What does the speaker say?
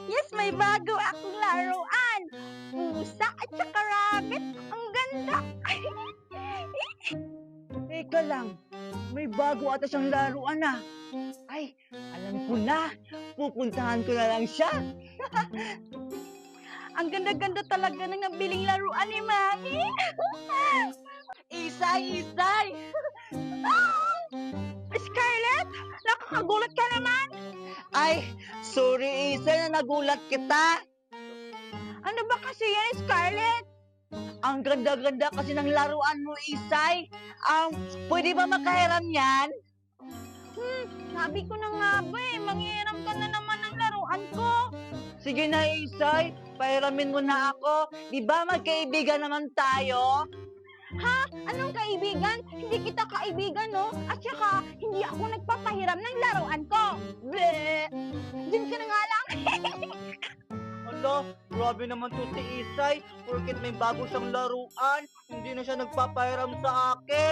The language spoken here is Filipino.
Yes, may bago akong laruan. Pusa at saka rabbit. Ang ganda. Teka lang, may bago ata siyang laruan na. Ay, alam ko na. Pupuntahan ko na lang siya. Ang ganda-ganda talaga ng nabiling laruan ni Mami. Isay! Scarlett, nakakagulat ka naman. Ay, sorry Isay na nagulat kita. Ano ba kasi yan, Scarlett? Ang ganda-ganda kasi ng laruan mo, Isay. Pwede ba makahiram yan? Sabi ko na nga ba manghiram ka na naman ng laruan ko. Sige na, Isay. Pahiramin mo na ako. Di ba magkaibigan naman tayo? Anong kaibigan? Hindi kita kaibigan, no? At saka, hindi ako nagpapahiram ng laruan ko. Bleh! Diyan ka na nga lang. Hala, grabe naman to si Isay. Porket may bago siyang laruan, hindi na siya nagpapahiram sa akin.